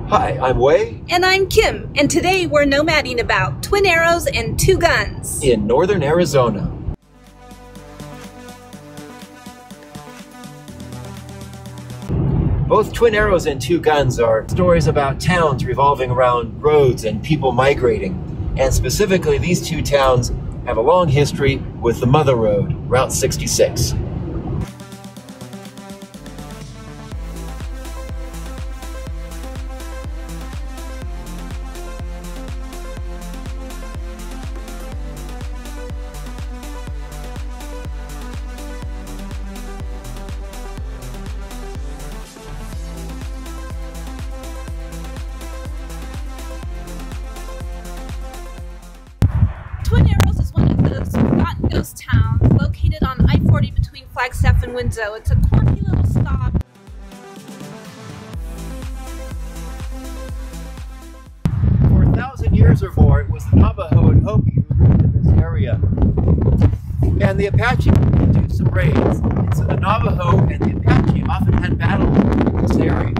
Hi, I'm Wei. And I'm Kim, and today we're nomading about twin arrows and two guns in northern Arizona. Both Twin Arrows and Two Guns are stories about towns revolving around roads and people migrating. And specifically, these two towns have a long history with the Mother Road, Route 66. Twin Arrows is one of those forgotten ghost towns located on I-40 between Flagstaff and Windsor. It's a quirky little stop. For 1,000 years or more, it was the Navajo and Hopi who lived in this area. And the Apache would do some raids. And so the Navajo and the Apache often had battles in this area.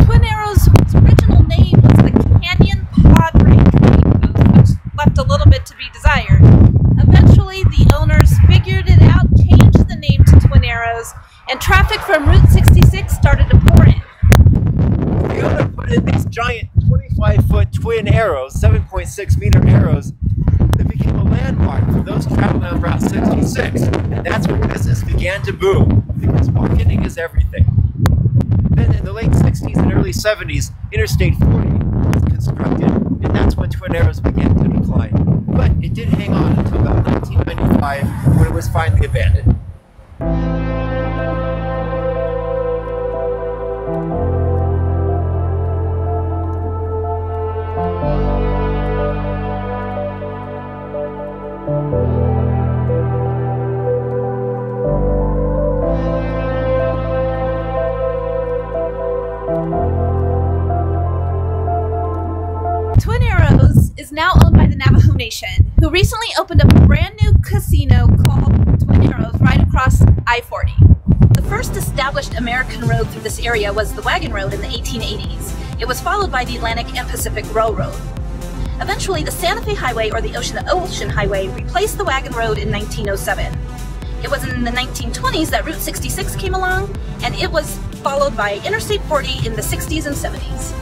Twin Arrows' original name was the Canyon Diablo, which left a little bit to be desired. Eventually, the owners figured it out, changed the name to Twin Arrows, and traffic from Route 66 started to pour in. The owner put in these giant 25-foot twin arrows, 7.6-meter arrows, that became a landmark for those traveling on Route 66. And that's when business began to boom, because marketing is everything. Then in the late 60s and early 70s, Interstate 40 was constructed, and that's when Twin Arrows began to decline. But it did hang on until about 1995, when it was finally abandoned. Twin Arrows is now owned by the Navajo Nation, who recently opened up a brand new casino called Twin Arrows right across I-40. The first established American road through this area was the Wagon Road in the 1880s. It was followed by the Atlantic and Pacific Railroad. Eventually, the Santa Fe Highway, or the Ocean Highway, replaced the Wagon Road in 1907. It was in the 1920s that Route 66 came along, and it was followed by Interstate 40 in the 60s and 70s.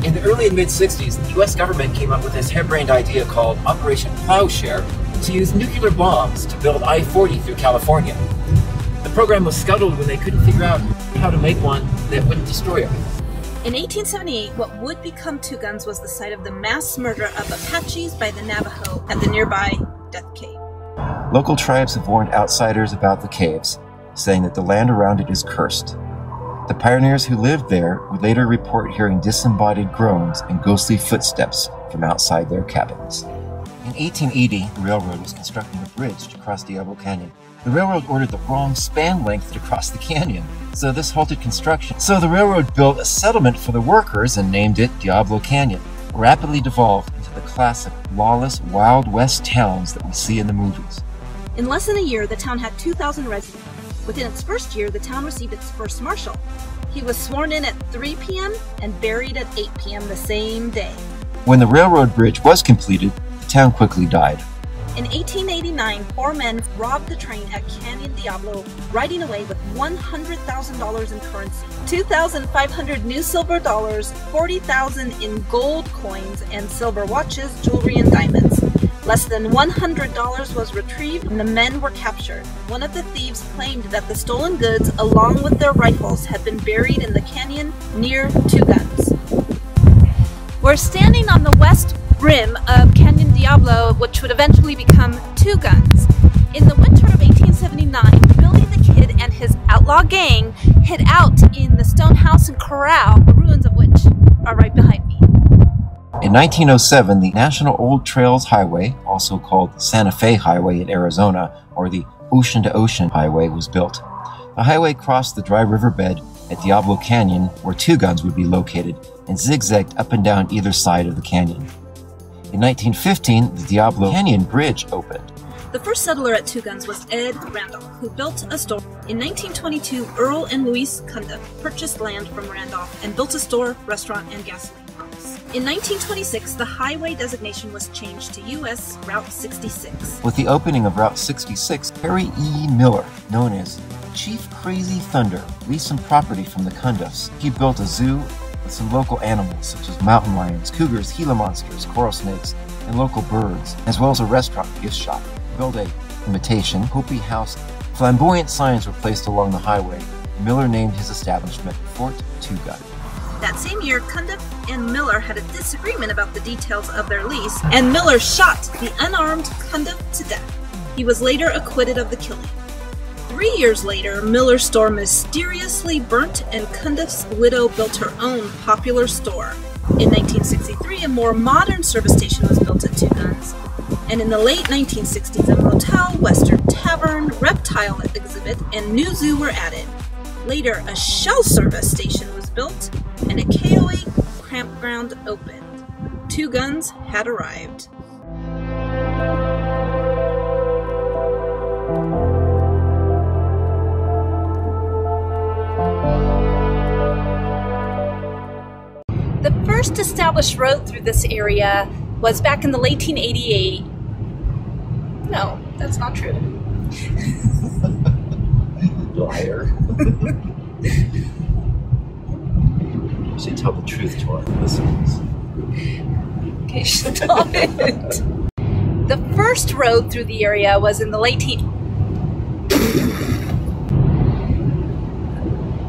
In the early and mid-60s, the U.S. government came up with this harebrained idea called Operation Plowshare to use nuclear bombs to build I-40 through California. The program was scuttled when they couldn't figure out how to make one that wouldn't destroy everything. In 1878, what would become Two Guns was the site of the mass murder of Apaches by the Navajo at the nearby Death Cave. Local tribes have warned outsiders about the caves, saying that the land around it is cursed. The pioneers who lived there would later report hearing disembodied groans and ghostly footsteps from outside their cabins. In 1880, the railroad was constructing a bridge to cross Diablo Canyon. The railroad ordered the wrong span length to cross the canyon, so this halted construction. So the railroad built a settlement for the workers and named it Diablo Canyon. It rapidly devolved into the classic lawless Wild West towns that we see in the movies. In less than a year, the town had 2,000 residents. Within its first year, the town received its first marshal. He was sworn in at 3 p.m. and buried at 8 p.m. the same day. When the railroad bridge was completed, the town quickly died. In 1889, 4 men robbed the train at Canyon Diablo, riding away with $100,000 in currency, 2,500 new silver dollars, 40,000 in gold coins and silver watches, jewelry, and diamonds. Less than $100 was retrieved and the men were captured. One of the thieves claimed that the stolen goods, along with their rifles, had been buried in the canyon near Two Guns. We're standing on the west rim of Canyon Diablo, which would eventually become Two Guns. In the winter of 1879, Billy the Kid and his outlaw gang hid out in the stone house and corral, the ruins of which are right behind me. In 1907, the National Old Trails Highway, also called the Santa Fe Highway in Arizona, or the Ocean to Ocean Highway, was built. The highway crossed the dry riverbed at Diablo Canyon, where Two Guns would be located, and zigzagged up and down either side of the canyon. In 1915, the Diablo Canyon Bridge opened. The first settler at Two Guns was Ed Randolph, who built a store. In 1922, Earl and Louise Cundiff purchased land from Randolph and built a store, restaurant, and gasoline pumps. In 1926, the highway designation was changed to U.S. Route 66. With the opening of Route 66, Harry E. Miller, known as Chief Crazy Thunder, leased some property from the Cundiffs. He built a zoo with some local animals such as mountain lions, cougars, Gila monsters, coral snakes, and local birds, as well as a restaurant gift shop. Built a imitation Hopi house. Flamboyant signs were placed along the highway. Miller named his establishment Fort Two Gun. That same year, Cundiff and Miller had a disagreement about the details of their lease, and Miller shot the unarmed Cundiff to death. He was later acquitted of the killing. 3 years later, Miller's store mysteriously burnt, and Cundiff's widow built her own popular store. In 1963, a more modern service station was built at Two Guns. And in the late 1960s, a motel, western tavern, reptile exhibit, and new zoo were added. Later, a shell service station was built, and a KOA campground opened. Two Guns had arrived. The first established road through this area was back in the late 1888. No, that's not true. Liar. You should tell the truth to our listeners. Okay, stop it. The first road through the area was in the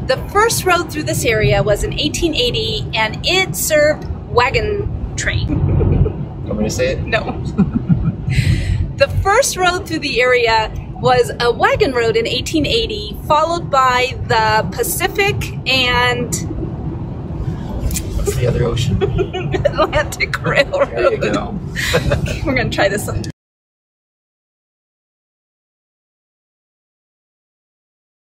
The first road through this area was in 1880, and it served wagon train. Want me to say it? No. The first road through the area was a wagon road in 1880, followed by the Pacific and... What's the other ocean? Atlantic Railroad. There you go. We're going to try this one.